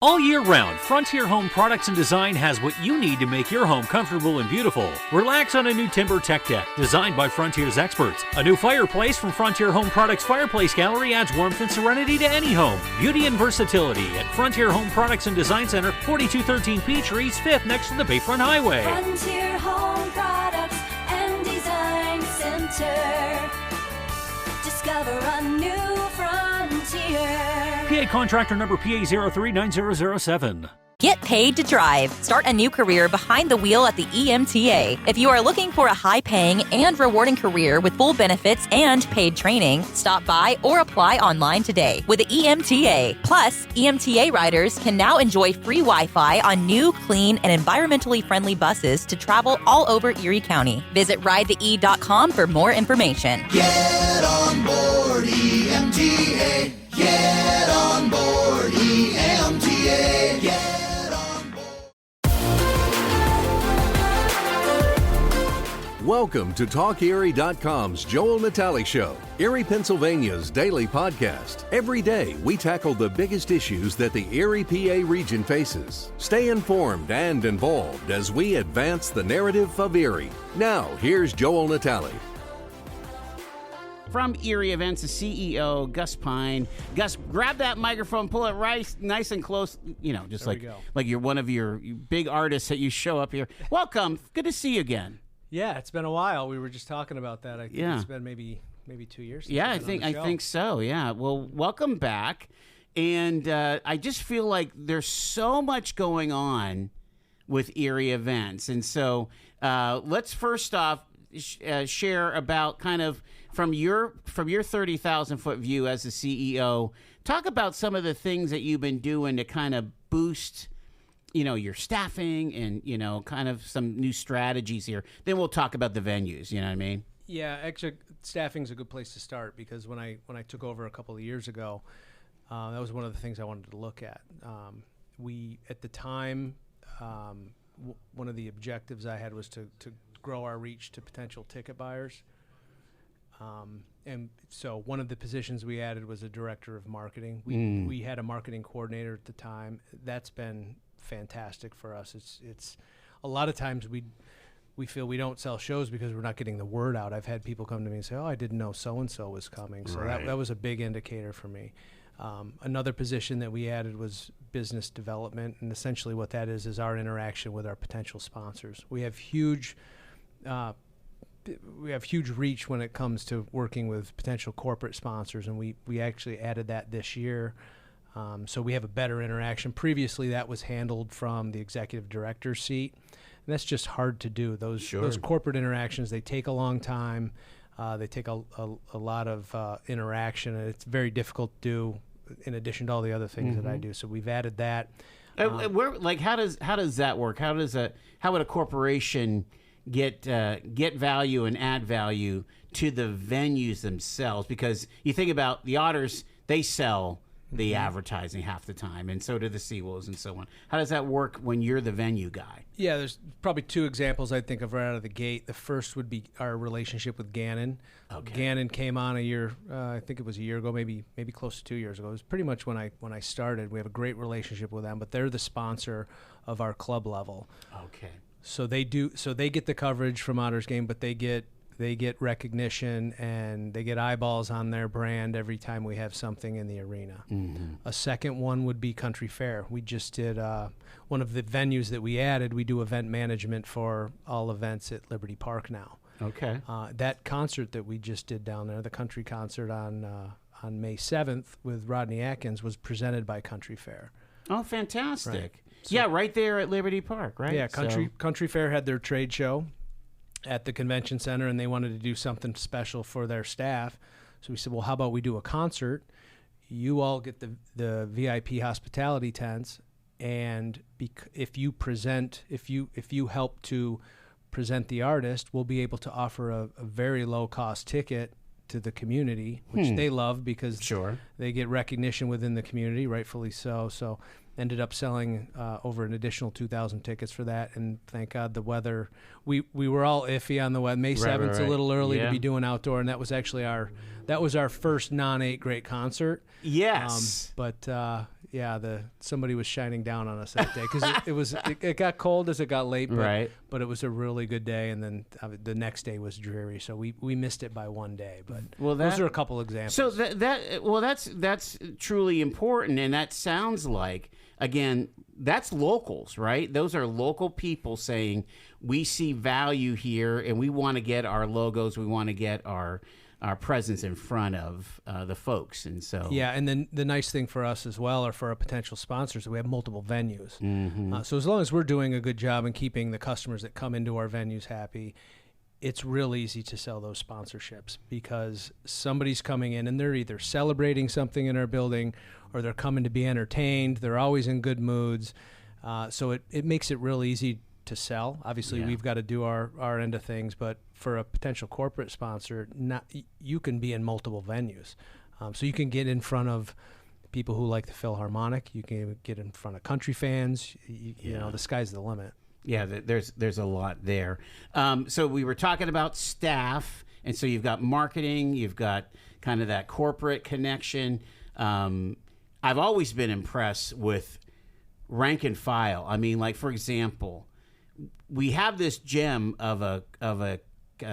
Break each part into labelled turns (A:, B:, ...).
A: All year round, Frontier Home Products and Design has what you need to make your home comfortable and beautiful. Relax on a new timber tech deck designed by Frontier's experts. A new fireplace from Frontier Home Products Fireplace Gallery adds warmth and serenity to any home. Beauty and versatility at Frontier Home Products and Design Center, 4213 Peachtree, 5th next to the Bayfront Highway.
B: Frontier Home Products and Design Center. Discover a new frontier.
A: PA contractor number PA039007.
C: Get paid to drive. Start a new career behind the wheel at the EMTA. If you are looking for a high-paying and rewarding career with full benefits and paid training, stop by or apply online today with the EMTA. Plus, EMTA riders can now enjoy free Wi-Fi on new, clean, and environmentally friendly buses to travel all over Erie County. Visit ridethee.com for more information.
D: Get on board EMTA. Get on board EMTA. Get on board.
E: Welcome to TalkErie.com's Joel Natale Show, Erie, Pennsylvania's daily podcast. Every day, we tackle the biggest issues that the Erie, PA region faces. Stay informed and involved as we advance the narrative of Erie. Now, here's Joel Natale.
F: From Erie Events, the CEO, Gus Pine. Gus, grab that microphone, pull it right nice and close, just like you're one of your big artists that you show up here. Welcome. Good to see you again.
G: Yeah, it's been a while. We were just talking about that. I think it's been maybe 2 years.
F: Yeah, I think so. Yeah. Well, welcome back. And I just feel like there's so much going on with Erie Events. And so let's first off share about kind of from your 30,000 foot view as the CEO, talk about some of the things that you've been doing to kind of boost, your staffing and, kind of some new strategies here. Then we'll talk about the venues, you know what I mean?
G: Yeah, actually, staffing's a good place to start because when I took over a couple of years ago, that was one of the things I wanted to look at. We, at the time, one of the objectives I had was to grow our reach to potential ticket buyers. And so one of the positions we added was a director of marketing. We had a marketing coordinator at the time. That's been fantastic for us. It's a lot of times we feel we don't sell shows because we're not getting the word out. I've had people come to me and say, "Oh, I didn't know so-and-so was coming." So that was a big indicator for me. Another position that we added was business development. And essentially what that is our interaction with our potential sponsors. We have huge reach when it comes to working with potential corporate sponsors, and we actually added that this year. So we have a better interaction. Previously, that was handled from the executive director's seat, and that's just hard to do. Those corporate interactions, they take a long time. They take a lot of interaction, and it's very difficult to do in addition to all the other things that I do. So we've added that.
F: How does that work? How would a corporation get value and add value to the venues themselves? Because you think about the Otters, they sell the advertising half the time, and so do the Seawolves and so on. How does that work when you're the venue guy? Yeah,
G: there's probably two examples I think of right out of the gate. The first would be our relationship with Gannon. Okay. Gannon came on I think it was a year ago, maybe close to 2 years ago. It was pretty much when I started. We have a great relationship with them, but they're the sponsor of our club level.
F: Okay.
G: So they get the coverage from Otters game, but they get recognition and they get eyeballs on their brand every time we have something in the arena. A second one would be Country Fair. We just did one of the venues that we added. We do event management for all events at Liberty Park now.
F: Okay.
G: That concert that we just did down there, the country concert on May 7th with Rodney Atkins, was presented by Country Fair.
F: Oh, fantastic.
G: Right.
F: So, right there at Liberty Park, right?
G: Yeah, Country Fair had their trade show at the convention center, and they wanted to do something special for their staff. So we said, well, how about we do a concert? You all get the VIP hospitality tents, and if you help to present the artist, we'll be able to offer a very low-cost ticket to the community, which they love because they get recognition within the community, rightfully so. So ended up selling over an additional 2,000 tickets for that, and thank God the weather. We were all iffy on the weather. May 7th's a little early to be doing outdoor, and that was actually our first non-8 great concert.
F: Yes,
G: somebody was shining down on us that day because it got cold as it got late, but it was a really good day, and then the next day was dreary, so we missed it by one day. But those are a couple examples.
F: So that's truly important, and that sounds like, again, that's locals, right? Those are local people saying we see value here, and we want to get our logos, we want to get our presence in front of the folks. And so
G: and then the nice thing for us as well, or for our potential sponsors, is we have multiple venues. So as long as we're doing a good job and keeping the customers that come into our venues happy, it's real easy to sell those sponsorships, because somebody's coming in and they're either celebrating something in our building or they're coming to be entertained. They're always in good moods. So it makes it real easy to sell. Obviously, we've got to do our end of things, but for a potential corporate sponsor, you can be in multiple venues. So you can get in front of people who like the Philharmonic. You can get in front of country fans. You know, the sky's the limit.
F: Yeah, there's a lot there. So we were talking about staff, and so you've got marketing, you've got kind of that corporate connection. I've always been impressed with rank and file. I mean, like, for example, we have this gem of a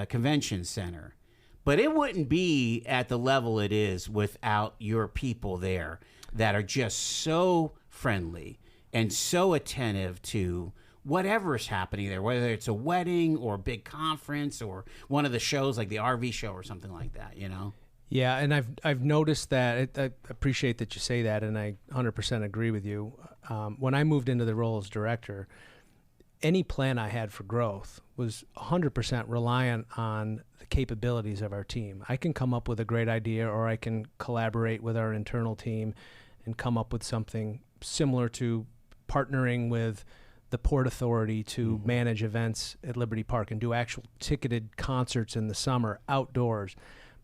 F: convention center, but it wouldn't be at the level it is without your people there that are just so friendly and so attentive to whatever is happening there, whether it's a wedding or a big conference or one of the shows like the RV show or something like that, you know?
G: Yeah, and I've noticed that. I appreciate that you say that, and I 100% agree with you. When I moved into the role as director, any plan I had for growth was 100% reliant on the capabilities of our team. I can come up with a great idea, or I can collaborate with our internal team and come up with something similar to partnering with the Port Authority to manage events at Liberty Park and do actual ticketed concerts in the summer outdoors.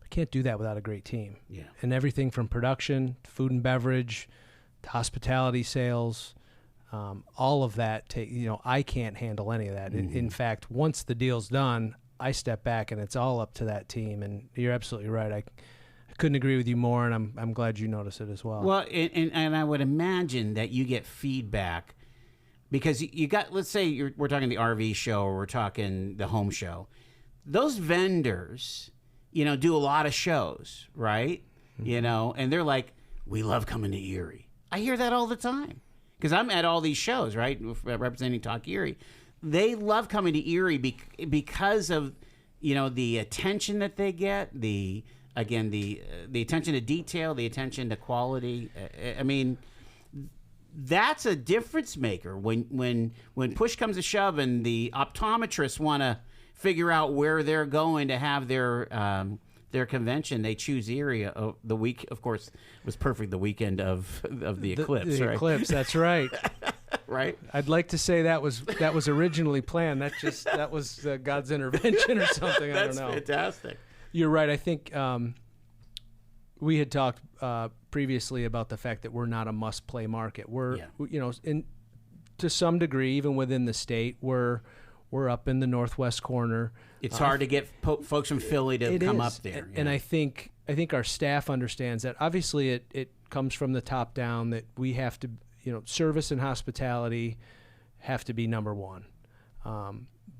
G: I can't do that without a great team.
F: Yeah.
G: And everything from production, food and beverage, to hospitality sales, all of that, I can't handle any of that. In fact, once the deal's done, I step back and it's all up to that team. And you're absolutely right. I couldn't agree with you more, and I'm glad you noticed it as well.
F: Well, and I would imagine that you get feedback, because you got, let's say we're talking the RV show or we're talking the home show. Those vendors, do a lot of shows, right? And they're like, we love coming to Erie. I hear that all the time, because I'm at all these shows, right, representing Talk Erie. They love coming to Erie because of, the attention that they get, the attention to detail, the attention to quality. I mean, that's a difference maker. When push comes to shove and the optometrists want to figure out where they're going to have their convention, they choose Erie. The week, of course, was perfect. The weekend of the eclipse.
G: The
F: right?
G: eclipse. That's right.
F: Right.
G: I'd like to say that was originally planned. That was God's intervention or something. I don't know.
F: That's fantastic.
G: You're right. I think we had talked previously about the fact that we're not a must-play market. We're, to some degree, even within the state, we're up in the northwest corner.
F: It's hard to get folks from Philly to come up there.
G: And I think our staff understands that. Obviously, it comes from the top down that we have to, service and hospitality have to be number one.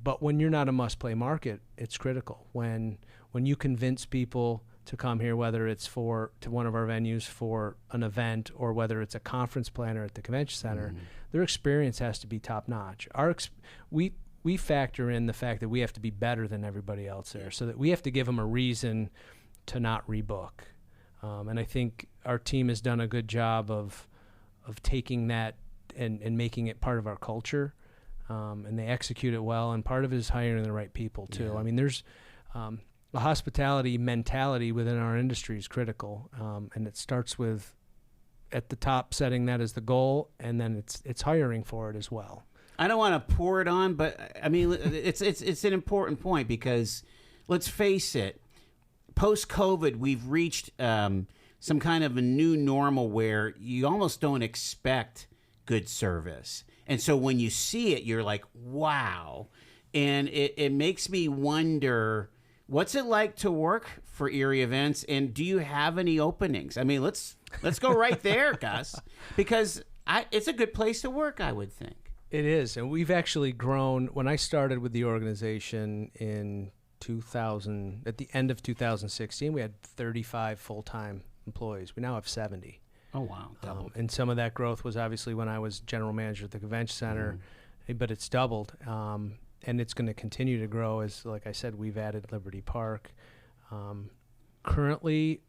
G: But when you're not a must-play market, it's critical. When you convince people to come here, whether it's to one of our venues for an event or whether it's a conference planner at the convention center, their experience has to be top-notch. We factor in the fact that we have to be better than everybody else there, so that we have to give them a reason to not rebook. And I think our team has done a good job of taking that and making it part of our culture, and they execute it well. And part of it is hiring the right people too. Yeah. I mean, there's the hospitality mentality within our industry is critical, and it starts with at the top setting that as the goal, and then it's hiring for it as well.
F: I don't want to pour it on, but I mean, it's an important point, because let's face it, post-COVID, we've reached some kind of a new normal where you almost don't expect good service. And so when you see it, you're like, wow. And it makes me wonder, what's it like to work for Erie Events? And do you have any openings? I mean, let's go right there, Gus, because it's a good place to work, I would think.
G: It is, and we've actually grown. When I started with the organization in 2000, at the end of 2016, we had 35 full-time employees. We now have 70.
F: Oh, wow. Doubled.
G: And some of that growth was obviously when I was general manager at the convention center, but it's doubled. And it's going to continue to grow as, like I said, we've added Liberty Park. Currently,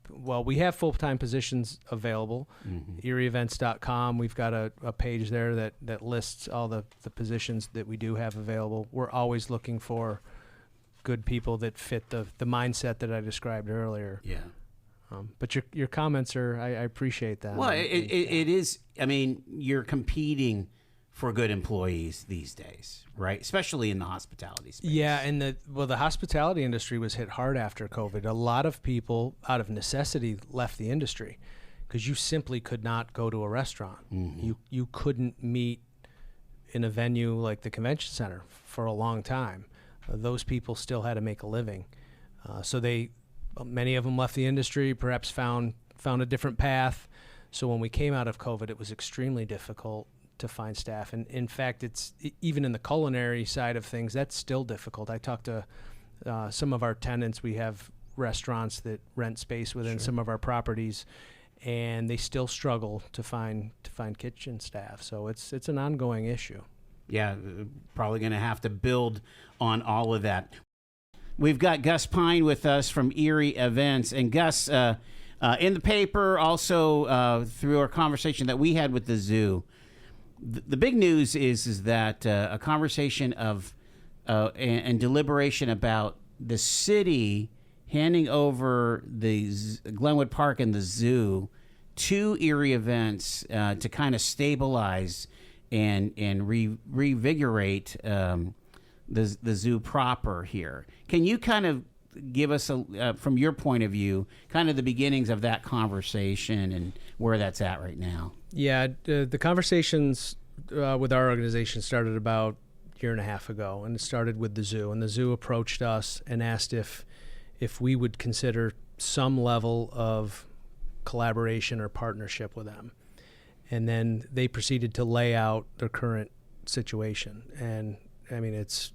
G: we have full-time positions available. ErieEvents.com, we've got a page there that lists all the positions that we do have available. We're always looking for good people that fit the mindset that I described earlier.
F: Yeah.
G: But your comments are, I appreciate that.
F: Well, it is, I mean, you're competing for good employees these days, right? Especially in the hospitality space.
G: Yeah, and the hospitality industry was hit hard after COVID. A lot of people, out of necessity, left the industry because you simply could not go to a restaurant. You couldn't meet in a venue like the convention center for a long time. Those people still had to make a living. So many of them left the industry, perhaps found a different path. So when we came out of COVID, it was extremely difficult to find staff. And in fact, it's even in the culinary side of things, that's still difficult. I talked to some of our tenants. We have restaurants that rent space within some of our properties, and they still struggle to find kitchen staff. So it's an ongoing issue.
F: Yeah, probably going to have to build on all of that. We've got Gus Pine with us from Erie Events. And Gus, in the paper, also through our conversation that we had with the zoo, the big news is that a conversation of and deliberation about the city handing over the Glenwood Park and the zoo to Erie Events to kind of stabilize and revigorate the zoo proper here. Can you kind of give us, from your point of view, kind of the beginnings of that conversation and where that's at right now?
G: Yeah, the conversations with our organization started about a year and a half ago, and it started with the zoo. And the zoo approached us and asked if we would consider some level of collaboration or partnership with them. And then they proceeded to lay out their current situation. And, I mean, it's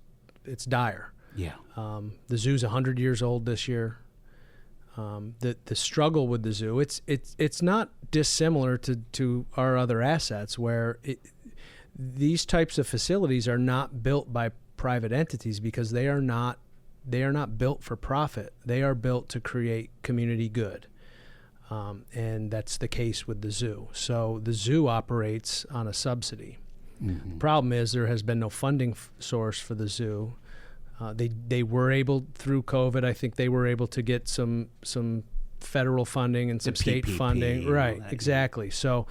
G: dire.
F: Yeah.
G: The zoo's 100 years old this year. The struggle with the zoo, it's not dissimilar to our other assets, where these types of facilities are not built by private entities because they are not built for profit. They are built to create community good. And that's the case with the zoo. So the zoo operates on a subsidy. Mm-hmm. The problem is there has been no funding source for the zoo. They were able, through COVID, I think they were able to get some federal funding and some state PPP funding. Right, exactly. So,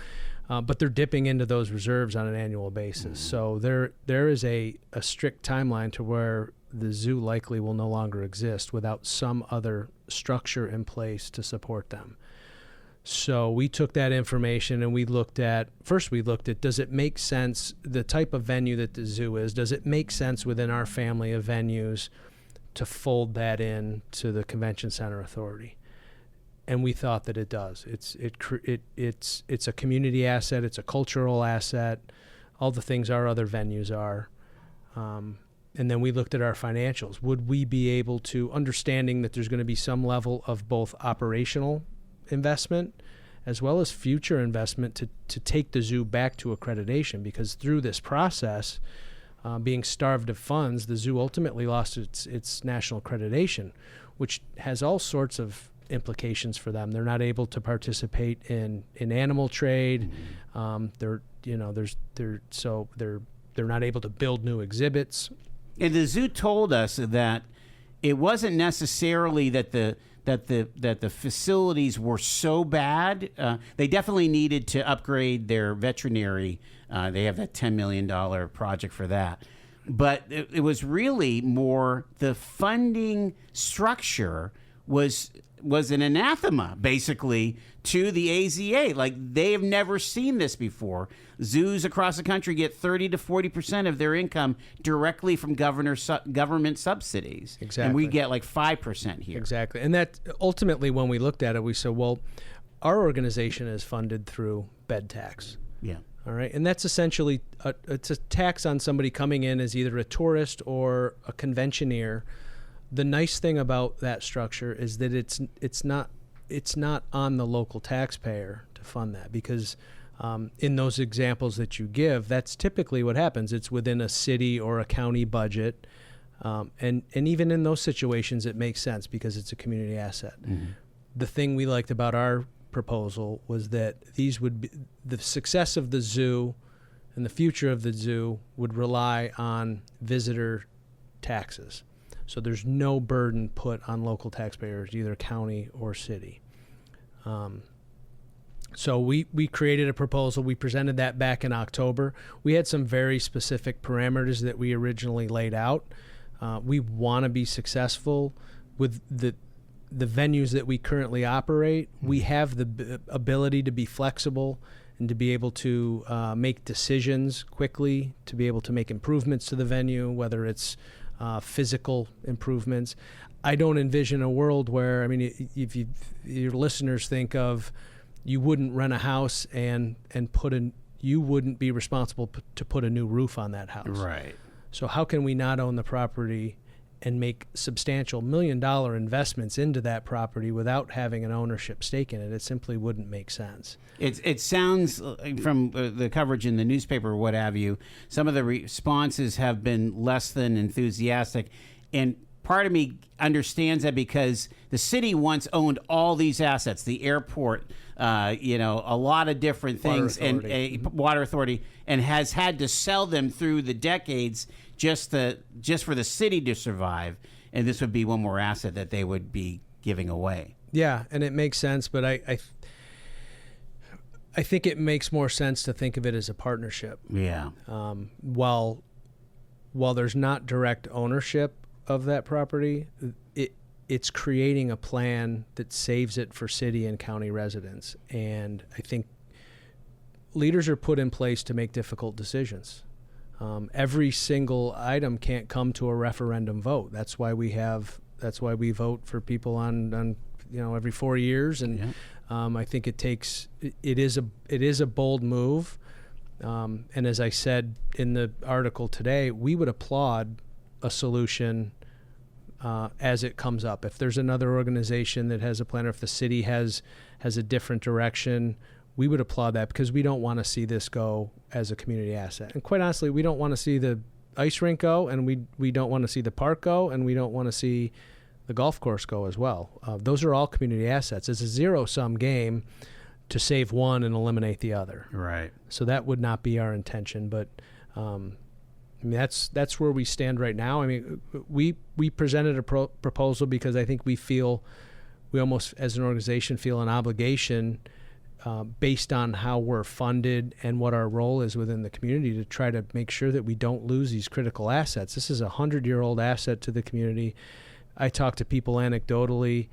G: but they're dipping into those reserves on an annual basis. So there is a strict timeline to where the zoo likely will no longer exist without some other structure in place to support them. So we took that information and we looked at, does it make sense, the type of venue that the zoo is, does it make sense within our family of venues to fold that in to the Convention Center Authority? And we thought that it does. It's a community asset, it's a cultural asset, all the things our other venues are. And then we looked at our financials. Would we be able to, understanding that there's going to be some level of both operational investment as well as future investment to take the zoo back to accreditation, because through this process, being starved of funds, the zoo ultimately lost its national accreditation, which has all sorts of implications for them. They're not able to participate in animal trade. They're not able to build new exhibits.
F: And the zoo told us that it wasn't necessarily that the facilities were so bad. They definitely needed to upgrade their veterinary. They have that $10 million project for that. But it was really more the funding structure was an anathema, basically, to the AZA. Like, they have never seen this before. Zoos across the country get 30 to 40% of their income directly from government subsidies.
G: Exactly.
F: And we get like 5% here.
G: Exactly. And that ultimately, when we looked at it, we said, well, our organization is funded through bed tax.
F: Yeah.
G: All right. And that's essentially it's a tax on somebody coming in as either a tourist or a conventioneer. The nice thing about that structure is that it's not on the local taxpayer to fund that, because in those examples that you give, that's typically what happens. It's within a city or a county budget, and even in those situations, it makes sense because it's a community asset. Mm-hmm. The thing we liked about our proposal was that these would be the success of the zoo and the future of the zoo would rely on visitor taxes. So there's no burden put on local taxpayers, either county or city. So we created a proposal. We presented that back in October. We had some very specific parameters that we originally laid out. We want to be successful with the venues that we currently operate. We have the ability to be flexible and to be able to make decisions quickly, to be able to make improvements to the venue, whether it's physical improvements. I don't envision a world where, I mean, if your listeners think of, you wouldn't rent a house and you wouldn't be responsible to put a new roof on that house.
F: Right.
G: So how can we not own the property and make substantial $1 million investments into that property without having an ownership stake in it? It simply wouldn't make sense.
F: It sounds from the coverage in the newspaper or what have you, some of the responses have been less than enthusiastic. And part of me understands that because the city once owned all these assets, the airport, a lot of different things, and a water authority, and has had to sell them through the decades just for the city to survive. And this would be one more asset that they would be giving away.
G: Yeah, and it makes sense, but I think it makes more sense to think of it as a partnership.
F: Yeah.
G: While there's not direct ownership of that property, it's creating a plan that saves it for city and county residents. And I think leaders are put in place to make difficult decisions. Every single item can't come to a referendum vote. That's why we vote for people on every 4 years. And I think it is a bold move. And as I said in the article today, we would applaud a solution as it comes up. If there's another organization that has a plan, or if the city has a different direction, we would applaud that, because we don't want to see this go as a community asset. And quite honestly, we don't want to see the ice rink go, and we don't want to see the park go, and we don't want to see the golf course go as well. Those are all community assets. It's a zero-sum game to save one and eliminate the other.
F: Right.
G: So that would not be our intention, but that's where we stand right now. I mean, we presented a proposal because I think we almost as an organization feel an obligation based on how we're funded and what our role is within the community to try to make sure that we don't lose these critical assets. This is a 100-year-old asset to the community. I talk to people anecdotally.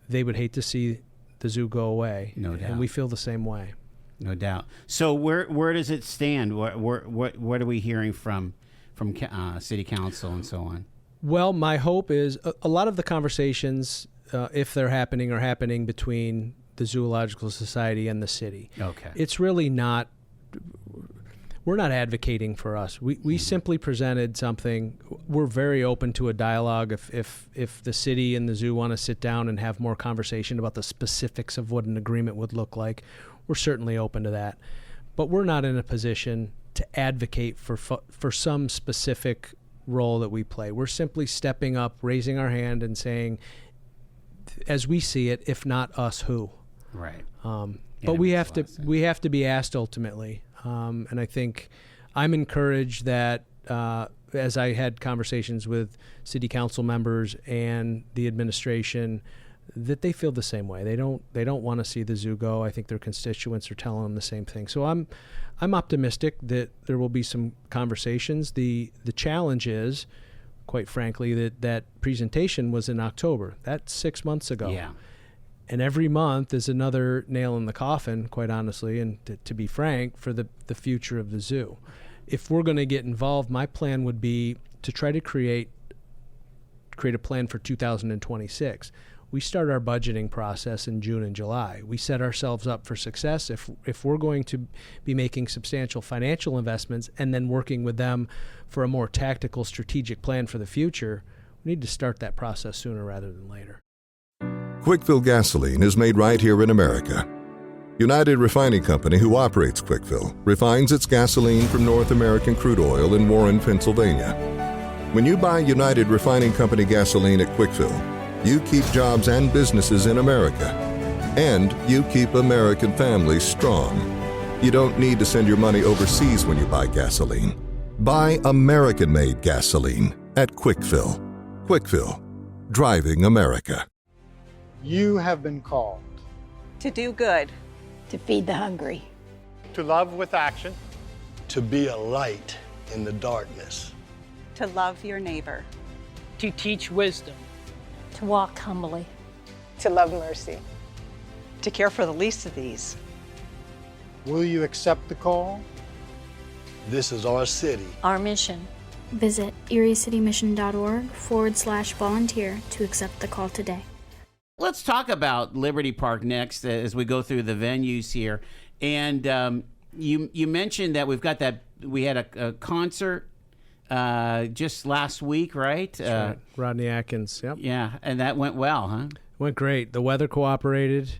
G: They would hate to see the zoo go away.
F: No doubt.
G: And we feel the same way.
F: No doubt. So where does it stand? What are we hearing from city council and so on?
G: Well, my hope is a lot of the conversations, if they're happening, are happening between the Zoological Society and the city.
F: Okay.
G: It's really not, we're not advocating for us. We simply presented something. We're very open to a dialogue. If the city and the zoo want to sit down and have more conversation about the specifics of what an agreement would look like, we're certainly open to that. But we're not in a position to advocate for some specific role that we play. We're simply stepping up, raising our hand, and saying, as we see it, if not us, who?
F: Right.
G: But we have to be asked ultimately. And I think I'm encouraged that as I had conversations with city council members and the administration, that they feel the same way. They don't want to see the zoo go. I think their constituents are telling them the same thing. So I'm optimistic that there will be some conversations. The challenge is quite frankly, that presentation was in October. That's 6 months ago.
F: Yeah.
G: And every month is another nail in the coffin, quite honestly, and to be frank, for the future of the zoo. If we're going to get involved, my plan would be to try to create a plan for 2026. We start our budgeting process in June and July. We set ourselves up for success. If we're going to be making substantial financial investments and then working with them for a more tactical, strategic plan for the future, we need to start that process sooner rather than later.
H: Quickfill gasoline is made right here in America. United Refining Company, who operates Quickfill, refines its gasoline from North American crude oil in Warren, Pennsylvania. When you buy United Refining Company gasoline at Quickfill, you keep jobs and businesses in America, and you keep American families strong. You don't need to send your money overseas when you buy gasoline. Buy American-made gasoline at Quickfill. Quickfill, driving America.
I: You have been called
J: to do good,
K: to feed the hungry,
I: to love with action,
L: to be a light in the darkness,
J: to love your neighbor,
M: to teach wisdom,
K: to walk humbly,
J: to love mercy, to care for the least of these.
I: Will you accept the call?
L: This is our city.
K: Our mission.
N: Visit eriecitymission.org/volunteer to accept the call today.
F: Let's talk about Liberty Park next as we go through the venues here. And you mentioned that we had a concert just last week, right?
G: That's right. Rodney Atkins. Yep.
F: Yeah, and that went well, huh?
G: Went great. The weather cooperated.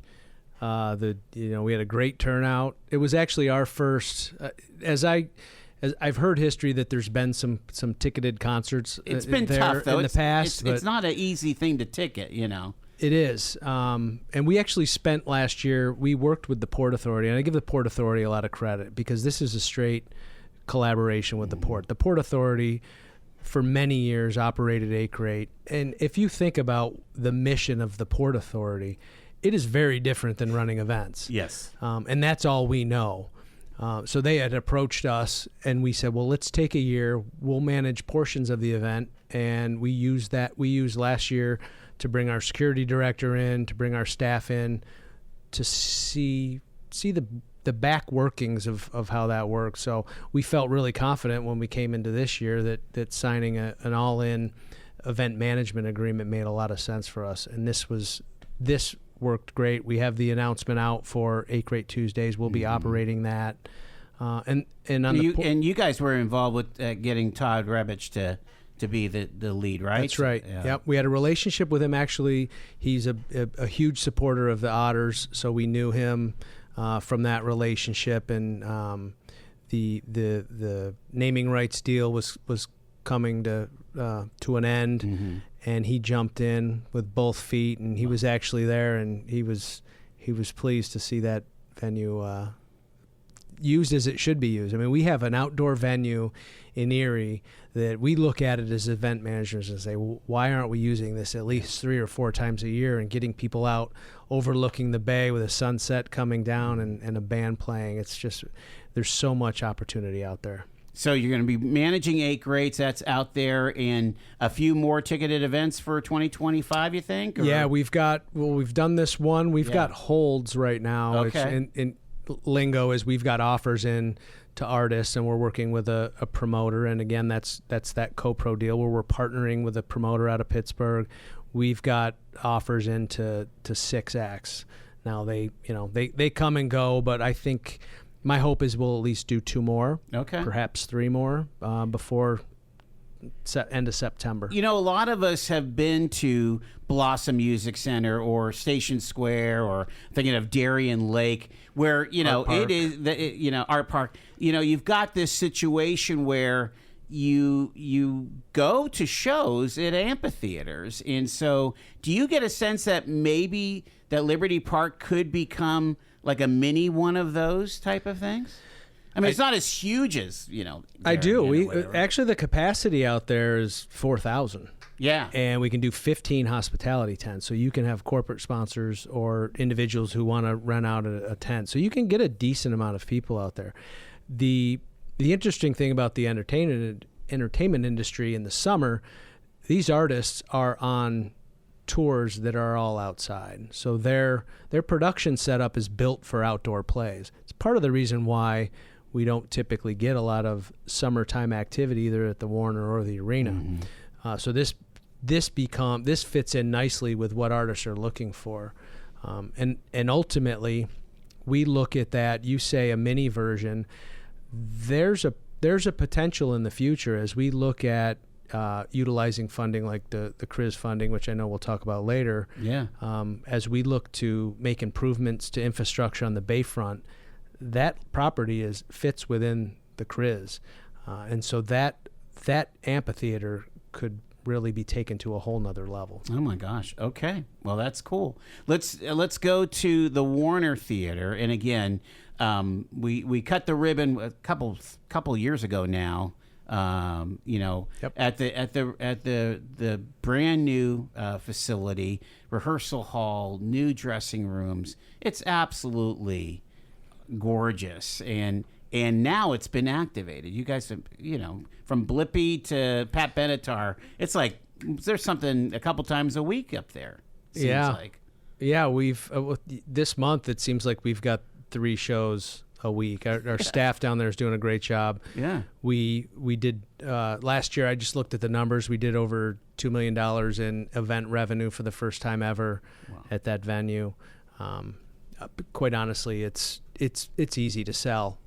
G: We had a great turnout. It was actually our first. As I've heard history that there's been some ticketed concerts.
F: It's been
G: there
F: tough though
G: in the past.
F: It's not an easy thing to ticket,
G: It is. And we actually spent last year, we worked with the Port Authority, and I give the Port Authority a lot of credit because this is a straight collaboration with the Port. The Port Authority, for many years, operated Acre. And if you think about the mission of the Port Authority, it is very different than running events.
F: Yes.
G: And that's all we know. So they had approached us, and we said, well, let's take a year. We'll manage portions of the event. And we used last year to bring our security director in, to bring our staff in, to see the back workings of how that works. So we felt really confident when we came into this year that signing an all-in event management agreement made a lot of sense for us. And this worked great. We have the announcement out for Acre Tuesdays. We'll be operating that. And
F: you guys were involved with getting Todd Rebich to be the lead, right?
G: That's right.
F: Yeah.
G: Yep. We had a relationship with him. Actually, he's a huge supporter of the Otters, so we knew him from that relationship. And the naming rights deal was coming to an end, and he jumped in with both feet, and he was actually there, and he was pleased to see that venue used as it should be used. I mean, we have an outdoor venue in Erie that we look at it as event managers and say, well, why aren't we using this at least 3 or 4 times a year and getting people out overlooking the bay with a sunset coming down and a band playing? It's just, there's so much opportunity out there.
F: So you're going to be managing Acre, that's out there, and a few more ticketed events for 2025, you think? Or?
G: Yeah, we've done this one. We've got holds right now.
F: Okay.
G: In lingo is we've got offers in to artists, and we're working with a promoter. And again, that's that co-pro deal where we're partnering with a promoter out of Pittsburgh. We've got offers into 6 acts. Now they come and go, but I think my hope is we'll at least do 2 more, perhaps 3 more before end of September.
F: A lot of us have been to Blossom Music Center or Station Square, or thinking of Darien Lake, where it is Art Park. You've got this situation where you go to shows at amphitheaters, and so do you get a sense that maybe that Liberty Park could become like a mini one of those type of things? I mean, it's not as huge as,
G: I do. Actually, the capacity out there is 4,000.
F: Yeah.
G: And we can do 15 hospitality tents. So you can have corporate sponsors or individuals who want to rent out a tent. So you can get a decent amount of people out there. The interesting thing about the entertainment industry in the summer, these artists are on tours that are all outside. So their production setup is built for outdoor plays. It's part of the reason why we don't typically get a lot of summertime activity either at the Warner or the Arena. So this fits in nicely with what artists are looking for. And ultimately, we look at that. You say a mini version. There's a potential in the future as we look at utilizing funding like the CRIS funding, which I know we'll talk about later.
F: Yeah.
G: As we look to make improvements to infrastructure on the Bayfront, that property fits within the CRIS, and so that amphitheater could really be taken to a whole nother level.
F: Oh my gosh. Okay. Well, that's cool. Let's go to the Warner Theater. And again, we cut the ribbon a couple years ago now.
G: Yep.
F: At the brand new facility, rehearsal hall, new dressing rooms. It's absolutely gorgeous. And now it's been activated. You guys have, from Blippi to Pat Benatar, it's like there's something a couple times a week up there. Seems like.
G: Yeah, we've this month it seems like we've got 3 shows a week. Our staff down there is doing a great job.
F: Yeah.
G: We did last year, I just looked at the numbers. We did over $2 million in event revenue for the first time ever at that venue. Quite honestly, it's easy to sell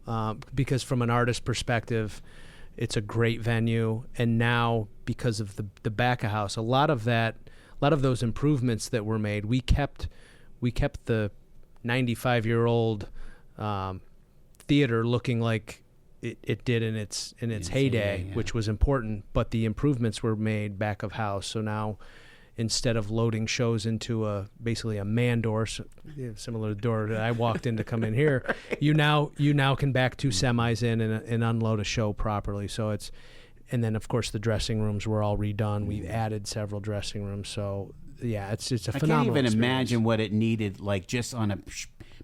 G: because from an artist perspective, it's a great venue. And now because of the back of house, a lot of those improvements that were made, we kept the 95-year-old theater looking like it did in its heyday, which was important. But the improvements were made back of house. So now, instead of loading shows into basically a man door, similar to the door that I walked in to come in here, right. you now can back 2 semis in and unload a show properly. So and then of course the dressing rooms were all redone. We've added several dressing rooms. So yeah, it's a phenomenal
F: I can't even
G: experience.
F: imagine what it needed, like just on a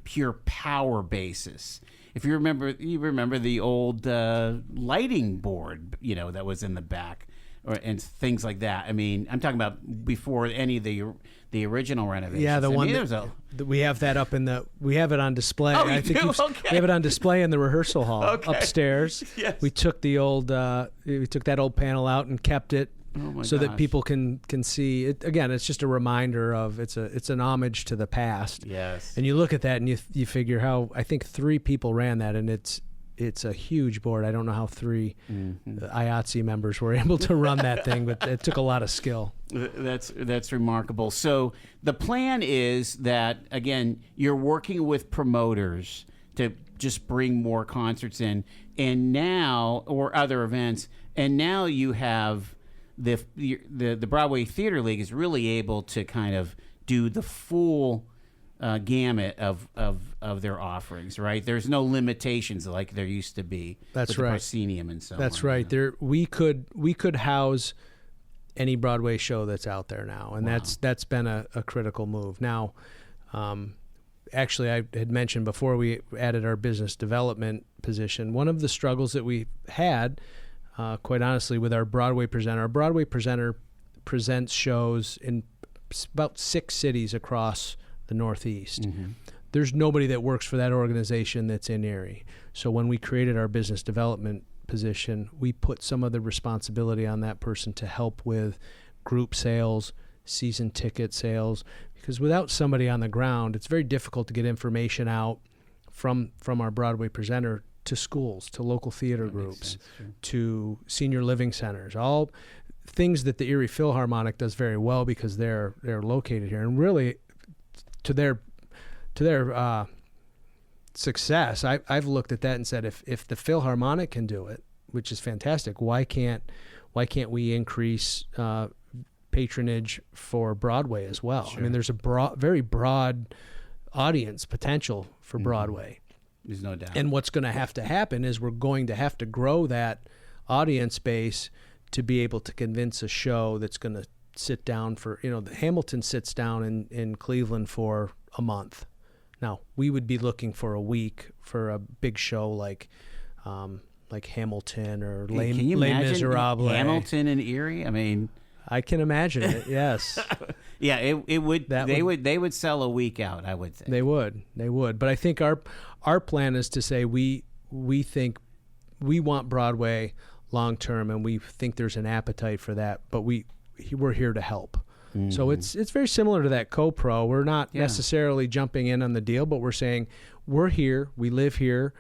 F: pure power basis. If you remember the old lighting board, that was in the back. And things like that. I mean, I'm talking about before any of the original renovations.
G: Yeah, we have that up we have it on display.
F: Oh,
G: I think
F: okay.
G: We have it on display in the rehearsal hall upstairs.
F: Yes.
G: We took that old panel out and kept it that people can see it. Again, it's just a reminder of it's an homage to the past.
F: Yes.
G: And you look at that and you figure how I think 3 people ran that, and it's a huge board. I don't know how 3 IATSE members were able to run that thing, but it took a lot of skill.
F: That's remarkable. So the plan is that, again, you're working with promoters to just bring more concerts in, or other events, and now you have the Broadway Theater League is really able to kind of do the full gamut of their offerings, right? There's no limitations like there used to be.
G: That's
F: with
G: right.
F: The proscenium and so on.
G: That's right. We could house any Broadway show that's out there now, and that's been a critical move. Now, actually, I had mentioned before we added our business development position. One of the struggles that we had, quite honestly, with our Broadway presenter presents shows in about 6 cities across the Northeast.
F: Mm-hmm.
G: There's nobody that works for that organization that's in Erie. So when we created our business development position, we put some of the responsibility on that person to help with group sales, season ticket sales, because without somebody on the ground, it's very difficult to get information out from our Broadway presenter to schools, to local theater groups, to senior living centers, all things that the Erie Philharmonic does very well because they're located here. And really, to their success, I've looked at that and said, if the Philharmonic can do it, which is fantastic, why can't we increase patronage for Broadway as well?
F: Sure.
G: I mean, there's a very broad audience potential for Broadway.
F: There's no doubt.
G: And what's going to happen is we're going to have to grow that audience base to be able to convince a show that's going to sit down for, the Hamilton sits down in Cleveland for a month. Now, we would be looking for a week for a big show like Hamilton or Les
F: Can you imagine
G: Miserables.
F: Hamilton and Erie? I mean,
G: I can imagine it. Yes.
F: Yeah, it would. They would sell a week out, I would think.
G: They would. But I think our plan is to say we think we want Broadway long term, and we think there's an appetite for that. But we're here to help. Mm-hmm. So it's very similar to that co-pro. We're not necessarily jumping in on the deal, but we're saying we're here. We live here.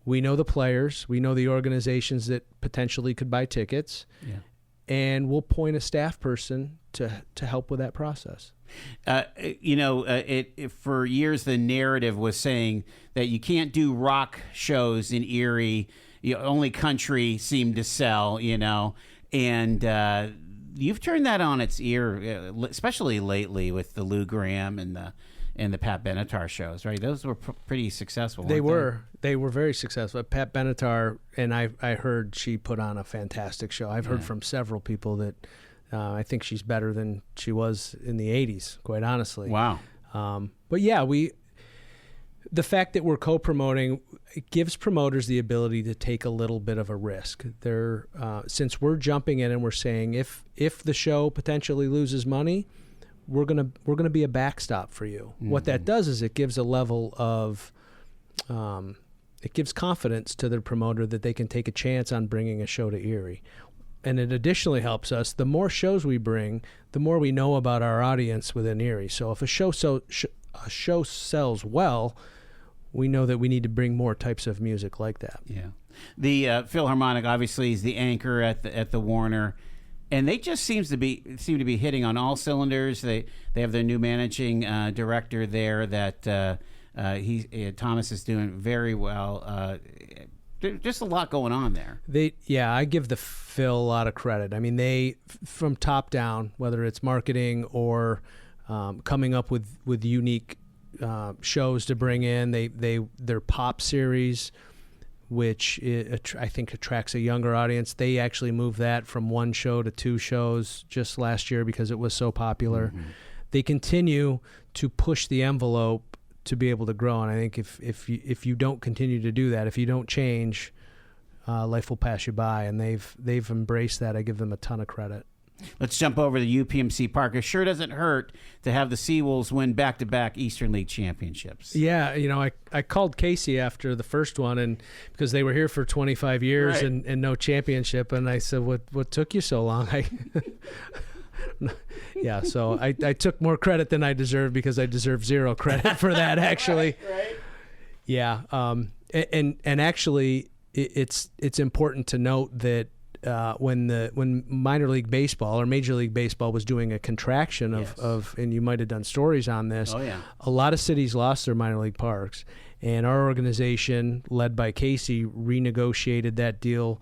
G: We know the players. We know the organizations that potentially could buy tickets. Yeah. And we'll point a staff person to help with that process. For years the narrative was saying that you can't do rock shows in Erie. Only country seemed to sell, and you've turned that on its ear, especially lately with the Lou Gramm and the Pat Benatar shows, right? Those were pretty successful. They were very successful. Pat Benatar, and I heard she put on a fantastic show. I've heard from several people that I think she's better than she was in the 80s, quite honestly.
F: Wow.
G: But yeah, the fact that we're co-promoting, it gives promoters the ability to take a little bit of a risk. Since we're jumping in and we're saying if the show potentially loses money, we're gonna be a backstop for you. Mm-hmm. What that does is it gives a level of it gives confidence to the promoter that they can take a chance on bringing a show to Erie. And it additionally helps us. The more shows we bring, the more we know about our audience within Erie. So if a show sells well, we know that we need to bring more types of music like that.
F: Yeah, the Philharmonic obviously is the anchor at the Warner, and they just seem to be hitting on all cylinders. They have their new managing director there that Thomas is doing very well. Just a lot going on there.
G: I give the Phil a lot of credit. I mean, they from top down, whether it's marketing or coming up with unique shows to bring in. Their pop series, which I think attracts a younger audience. They actually moved that from 1 show to 2 shows just last year because it was so popular. Mm-hmm. They continue to push the envelope to be able to grow, and I think if you don't continue to do that, if you don't change, life will pass you by, and they've embraced that. I give them a ton of credit.
F: Let's jump over to UPMC Park. It sure doesn't hurt to have the Seawolves win back-to-back Eastern League championships.
G: Yeah, I called Casey after the first one, and because they were here for 25 years
F: right.
G: and no championship, and I said, "What took you so long?" Yeah, so I took more credit than I deserved because I deserve 0 credit for that, actually.
F: right.
G: Yeah, and actually, it's important to note that when minor league baseball or Major League Baseball was doing a contraction of and you might have done stories on this.
F: Oh, yeah.
G: A lot of cities lost their minor league parks, and our organization, led by Casey, renegotiated that deal,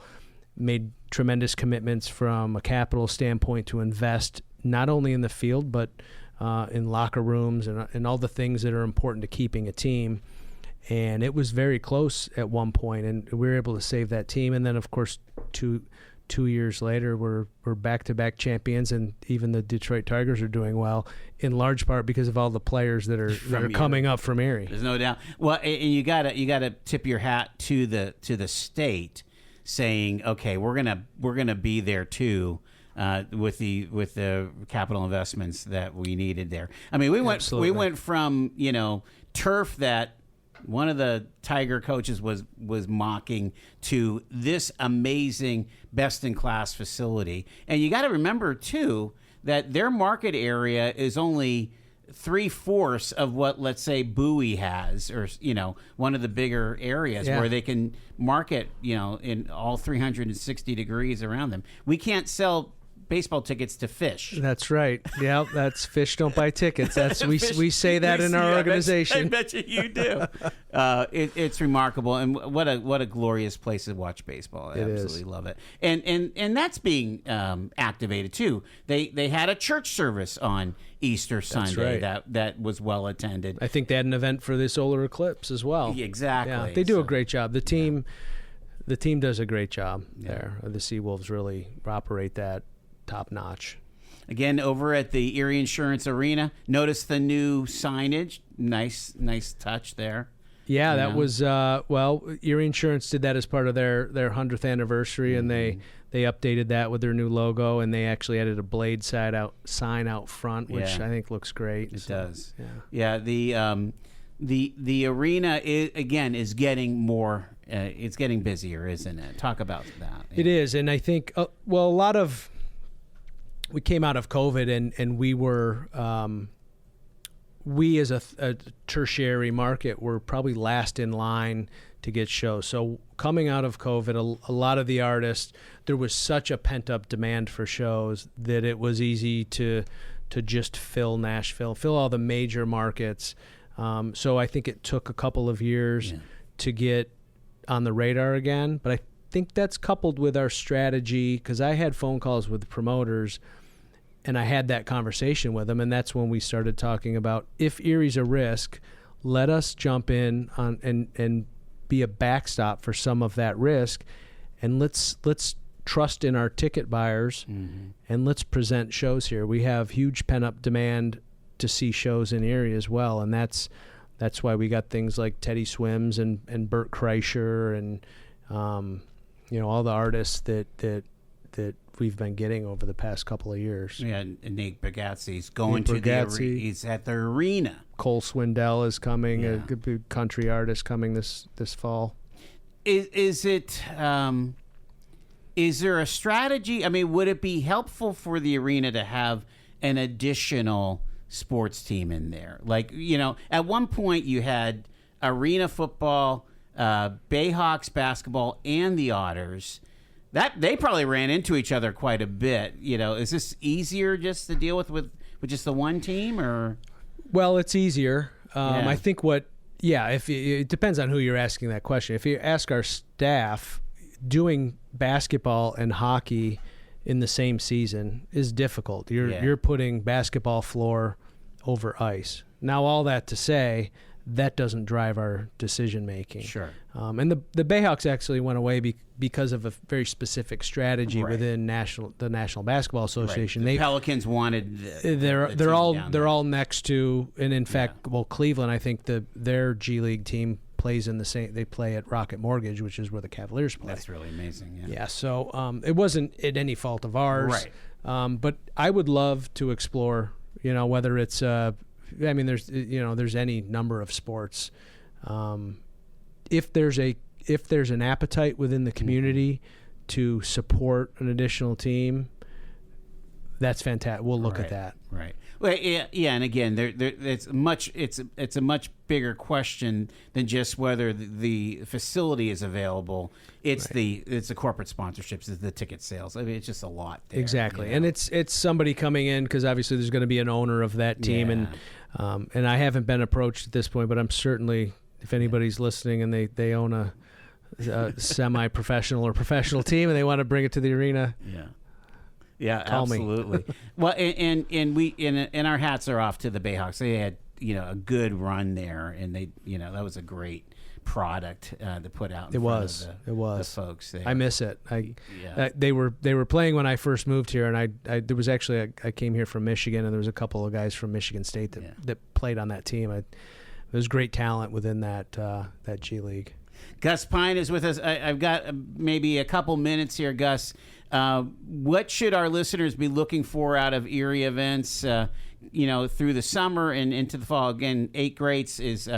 G: made tremendous commitments from a capital standpoint to invest not only in the field but in locker rooms and all the things that are important to keeping a team. And it was very close at one point, and we were able to save that team. And then, of course, two years later, we're back-to-back champions, and even the Detroit Tigers are doing well, in large part because of all the players that are coming up from Erie.
F: There's no doubt. Well, and you gotta tip your hat to the state, saying, okay, we're gonna be there too. With the capital investments that we needed there. I mean, we went from turf that one of the Tiger coaches was mocking to this amazing best-in-class facility. And you got to remember, too, that their market area is only 3/4 of what, let's say, Bowie has, or, one of the bigger areas where they can market, in all 360 degrees around them. We can't sell baseball tickets to fish.
G: That's right. Yeah, that's fish don't buy tickets. That's we say that in our organization.
F: I bet you do. It's remarkable, and what a glorious place to watch baseball. I absolutely love it. And that's being activated too. They had a church service on Easter Sunday that was well attended.
G: I think they had an event for the solar eclipse as well.
F: Exactly.
G: Yeah, they do a great job. The team does a great job there. The Seawolves really operate that top notch.
F: Again, over at the Erie Insurance Arena, notice the new signage. Nice touch there.
G: Yeah,
F: you
G: that
F: know?
G: was Erie Insurance did that as part of their 100th anniversary, and they updated that with their new logo, and they actually added a blade sign out front, which I think looks great.
F: It does. Yeah. The arena is getting more. It's getting busier, isn't it? Talk about that.
G: It is, and I think we came out of COVID, and we were. We as a tertiary market were probably last in line to get shows. So coming out of COVID, a lot of the artists, there was such a pent-up demand for shows that it was easy to just fill Nashville, fill all the major markets. So I think it took a couple of years to get on the radar again. But I think that's coupled with our strategy, because I had phone calls with promoters, and I had that conversation with them, and that's when we started talking about, if Erie's a risk, let us jump in on and be a backstop for some of that risk, and let's trust in our ticket buyers, and let's present shows here. We have huge pent-up demand to see shows in Erie as well, and that's why we got things like Teddy Swims and Bert Kreischer and all the artists that we've been getting over the past couple of years.
F: Yeah, and Nate Bargatze's going to the arena. He's at the arena.
G: Cole Swindell is coming, a good country artist coming this fall.
F: Is there a strategy? I mean, would it be helpful for the arena to have an additional sports team in there? Like, at one point you had arena football, Bayhawks basketball, and the Otters. That they probably ran into each other quite a bit. Is this easier just to deal with just the one team, or?
G: Well, it's easier. I think if it depends on who you're asking that question. If you ask our staff, doing basketball and hockey in the same season is difficult. You're putting basketball floor over ice. Now, all that to say, that doesn't drive our decision making.
F: Sure.
G: And the Bayhawks actually went away because of a very specific strategy within the National Basketball Association.
F: Right. The Pelicans wanted.
G: They're all next to, and in fact, Cleveland. I think their G League team plays in the same. They play at Rocket Mortgage, which is where the Cavaliers play.
F: That's really amazing.
G: Yeah. So it wasn't at any fault of ours. Right. But I would love to explore. Whether it's there's any number of sports. If there's an appetite within the community to support an additional team, that's fantastic. We'll look at that.
F: Right. Well, yeah, and again, it's a much bigger question than just whether the facility is available. It's the corporate sponsorships, it's the ticket sales. I mean, it's just a lot there.
G: Exactly, and it's somebody coming in, because obviously there's going to be an owner of that team, and I haven't been approached at this point, but I'm certainly, if anybody's listening and they own a semi-professional or professional team and they want to bring it to the arena.
F: Yeah, absolutely. Well, and we and our hats are off to the Bayhawks. They had a good run there, and they that was a great product to put out.
G: It was
F: the folks there.
G: I miss it. They were playing when I first moved here, and I there was actually I came here from Michigan, and there was a couple of guys from Michigan State that played on that team. There's great talent within that G League.
F: Gus Pine is with us. I've got maybe a couple minutes here, Gus. What should our listeners be looking for out of Erie events, through the summer and into the fall? Again, 8 Greats is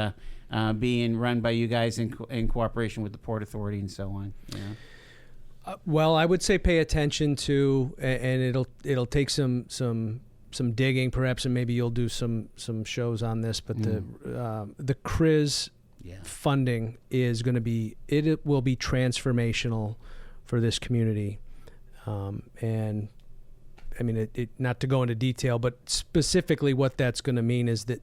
F: being run by you guys in cooperation with the Port Authority and so on.
G: Well, I would say pay attention to, and it'll take some digging perhaps, and maybe you'll do some shows on this, but the CRIS funding is going to be, it will be transformational for this community. And I mean, it not to go into detail, but specifically what that's going to mean is that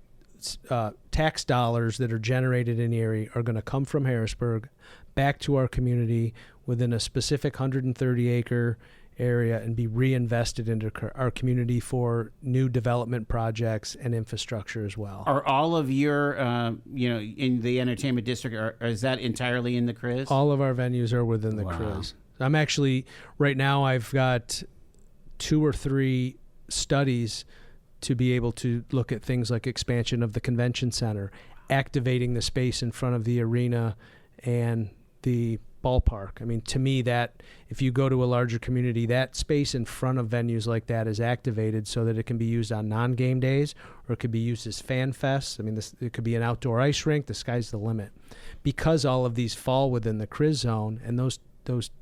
G: tax dollars that are generated in Erie are going to come from Harrisburg back to our community within a specific 130-acre area and be reinvested into our community for new development projects and infrastructure as well.
F: Are all of your, in the entertainment district, is that entirely in the CRIS?
G: All of our venues are within the CRIS. I'm actually, right now I've got 2 or 3 studies to be able to look at things like expansion of the convention center, activating the space in front of the arena and the ballpark. I mean, to me, that if you go to a larger community, that space in front of venues like that is activated so that it can be used on non-game days, or it could be used as fan fests. I mean, it could be an outdoor ice rink. The sky's the limit. Because all of these fall within the CRIZ zone, and those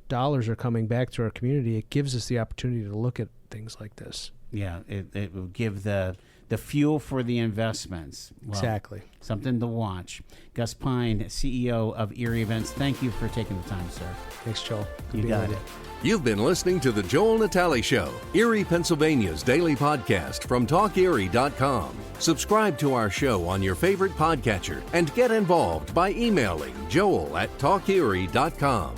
G: dollars are coming back to our community, it gives us the opportunity to look at things like this.
F: Yeah, it will give the fuel for the investments. Well,
G: exactly.
F: Something to watch. Gus Pine, CEO of Erie Events, thank you for taking the time, sir.
G: Thanks, Joel.
F: You got it.
E: You've been listening to The Joel Natale Show, Erie, Pennsylvania's daily podcast from TalkErie.com. Subscribe to our show on your favorite podcatcher and get involved by emailing joel@TalkErie.com.